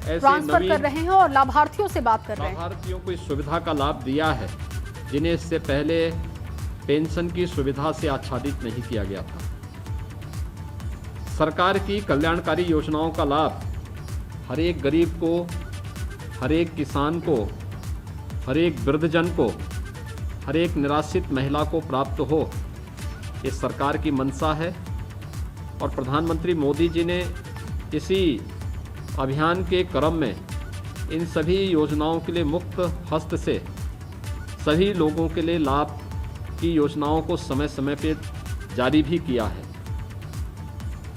Transfer कर रहे हैं और लाभार्थियों से बात कर रहे हैं। लाभार्थियों को इस सुविधा का लाभ दिया है जिन्हें इससे पहले पेंशन की सुविधा से आच्छादित नहीं किया गया था। सरकार की कल्याणकारी योजनाओं का लाभ हर एक गरीब को, हर एक किसान को, हर एक वृद्धजन को, हर एक निराश्रित महिला को प्राप्त हो, ये सरकार की मंशा है। और प्रधानमंत्री मोदी जी ने इसी अभियान के क्रम में इन सभी योजनाओं के लिए मुक्त हस्त से सभी लोगों के लिए लाभ की योजनाओं को समय समय पर जारी भी किया है।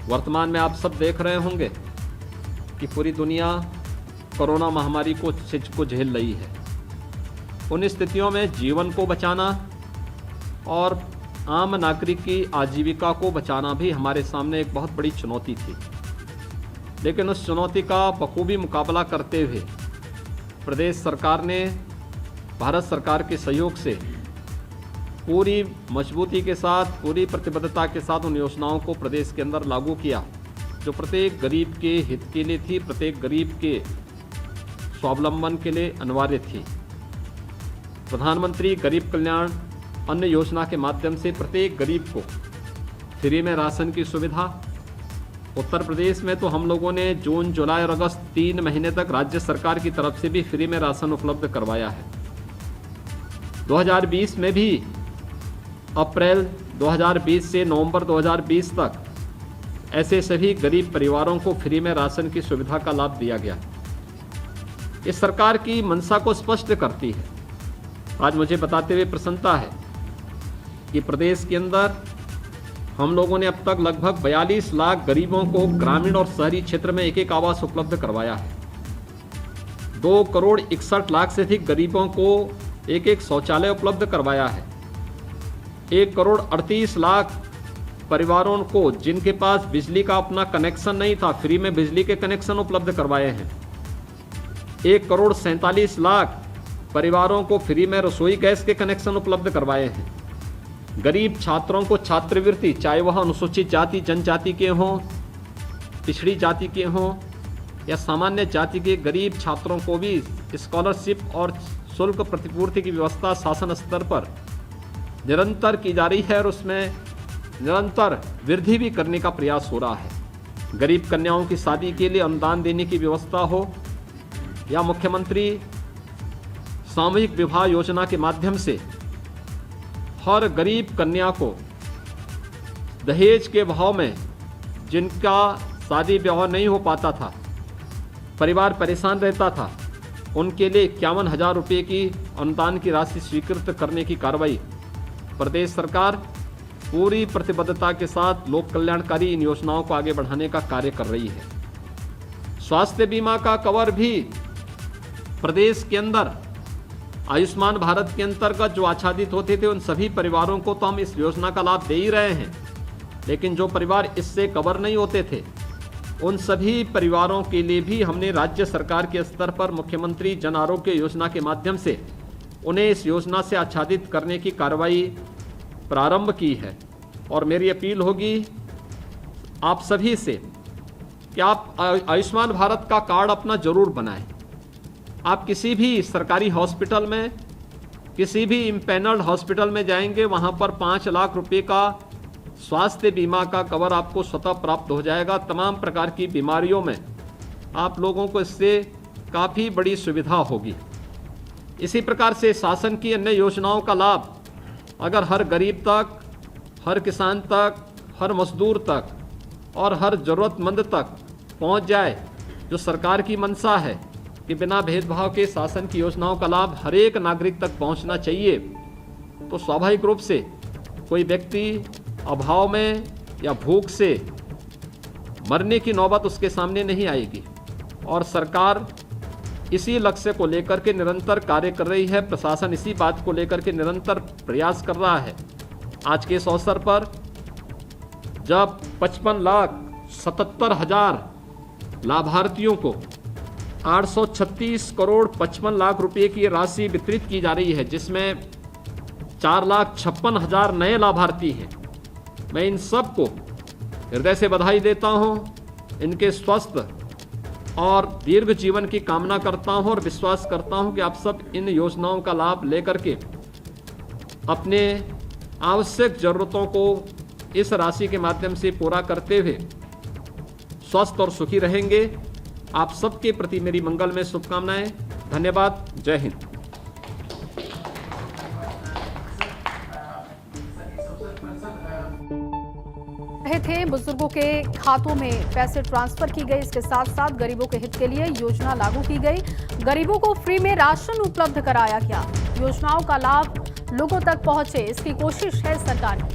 वर्तमान में आप सब देख रहे होंगे कि पूरी दुनिया कोरोना महामारी को झेल रही है। उन स्थितियों में जीवन को बचाना और आम नागरिक की आजीविका को बचाना भी हमारे सामने एक बहुत बड़ी चुनौती थी। लेकिन उस चुनौती का बखूबी मुकाबला करते हुए प्रदेश सरकार ने भारत सरकार के सहयोग से पूरी मजबूती के साथ, पूरी प्रतिबद्धता के साथ उन योजनाओं को प्रदेश के अंदर लागू किया जो प्रत्येक गरीब के हित के लिए थी, प्रत्येक गरीब के स्वावलंबन के लिए अनिवार्य थी। प्रधानमंत्री गरीब कल्याण अन्न योजना के माध्यम से प्रत्येक गरीब को फ्री में राशन की सुविधा। उत्तर प्रदेश में तो हम लोगों ने जून, जुलाई और अगस्त 3 महीने तक राज्य सरकार की तरफ से भी फ्री में राशन उपलब्ध करवाया है। 2020 में भी अप्रैल 2020 से नवंबर 2020 तक ऐसे सभी गरीब परिवारों को फ्री में राशन की सुविधा का लाभ दिया गया। इस सरकार की मंशा को स्पष्ट करती है। आज मुझे बताते हुए प्रसन्नता है कि प्रदेश के अंदर हम लोगों ने अब तक लगभग 42 लाख गरीबों को ग्रामीण और शहरी क्षेत्र में एक एक आवास उपलब्ध करवाया है। 2 करोड़ 61 लाख से अधिक गरीबों को एक एक शौचालय उपलब्ध करवाया है। 1 करोड़ 38 लाख परिवारों को जिनके पास बिजली का अपना कनेक्शन नहीं था, फ्री में बिजली के कनेक्शन उपलब्ध करवाए हैं। 1 करोड़ 47 लाख परिवारों को फ्री में रसोई गैस के कनेक्शन उपलब्ध करवाए हैं। गरीब छात्रों को छात्रवृत्ति, चाहे वह अनुसूचित जाति जनजाति के हों, पिछड़ी जाति के हों या सामान्य जाति के गरीब छात्रों को भी स्कॉलरशिप और शुल्क प्रतिपूर्ति की व्यवस्था शासन स्तर पर निरंतर की जा रही है और उसमें निरंतर वृद्धि भी करने का प्रयास हो रहा है। गरीब कन्याओं की शादी के लिए अनुदान देने की व्यवस्था हो या मुख्यमंत्री सामूहिक विवाह योजना के माध्यम से हर गरीब कन्या को दहेज के भाव में, जिनका शादी विवाह नहीं हो पाता था, परिवार परेशान रहता था, उनके लिए 51,000 रुपये की अनुदान की राशि स्वीकृत करने की कार्रवाई प्रदेश सरकार पूरी प्रतिबद्धता के साथ लोक कल्याणकारी इन योजनाओं को आगे बढ़ाने का कार्य कर रही है। स्वास्थ्य बीमा का कवर भी प्रदेश के अंदर आयुष्मान भारत के अंतर्गत जो आच्छादित होते थे उन सभी परिवारों को तो हम इस योजना का लाभ दे ही रहे हैं, लेकिन जो परिवार इससे कवर नहीं होते थे उन सभी परिवारों के लिए भी हमने राज्य सरकार के स्तर पर मुख्यमंत्री जन आरोग्य योजना के माध्यम से उन्हें इस योजना से आच्छादित करने की कार्रवाई प्रारंभ की है। और मेरी अपील होगी आप सभी से कि आप आयुष्मान भारत का कार्ड अपना जरूर बनाएं। आप किसी भी सरकारी हॉस्पिटल में, किसी भी इम्पैनल्ड हॉस्पिटल में जाएंगे, वहां पर 5 लाख रुपए का स्वास्थ्य बीमा का कवर आपको स्वतः प्राप्त हो जाएगा। तमाम प्रकार की बीमारियों में आप लोगों को इससे काफ़ी बड़ी सुविधा होगी। इसी प्रकार से शासन की अन्य योजनाओं का लाभ अगर हर गरीब तक, हर किसान तक, हर मजदूर तक और हर ज़रूरतमंद तक पहुंच जाए, जो सरकार की मंशा है कि बिना भेदभाव के शासन की योजनाओं का लाभ हर एक नागरिक तक पहुंचना चाहिए, तो स्वाभाविक रूप से कोई व्यक्ति अभाव में या भूख से मरने की नौबत उसके सामने नहीं आएगी। और सरकार इसी लक्ष्य को लेकर के निरंतर कार्य कर रही है। प्रशासन इसी बात को लेकर के निरंतर प्रयास कर रहा है। आज के इस अवसर पर जब 55,77,000 लाभार्थियों को 836 करोड़ 55 लाख रुपए की राशि वितरित की जा रही है, जिसमें 4,56,000 नए लाभार्थी हैं, मैं इन सबको हृदय से बधाई देता हूं। इनके स्वस्थ और दीर्घ जीवन की कामना करता हूं और विश्वास करता हूं कि आप सब इन योजनाओं का लाभ लेकर के अपने आवश्यक जरूरतों को इस राशि के माध्यम से पूरा करते हुए स्वस्थ और सुखी रहेंगे। आप सबके प्रति मेरी मंगलमय शुभकामनाएं। धन्यवाद। जय हिंद। रहे थे बुजुर्गों के खातों में पैसे ट्रांसफर की गई। इसके साथ साथ गरीबों के हित के लिए योजना लागू की गई। गरीबों को फ्री में राशन उपलब्ध कराया गया। योजनाओं का लाभ लोगों तक पहुंचे, इसकी कोशिश है सरकार की।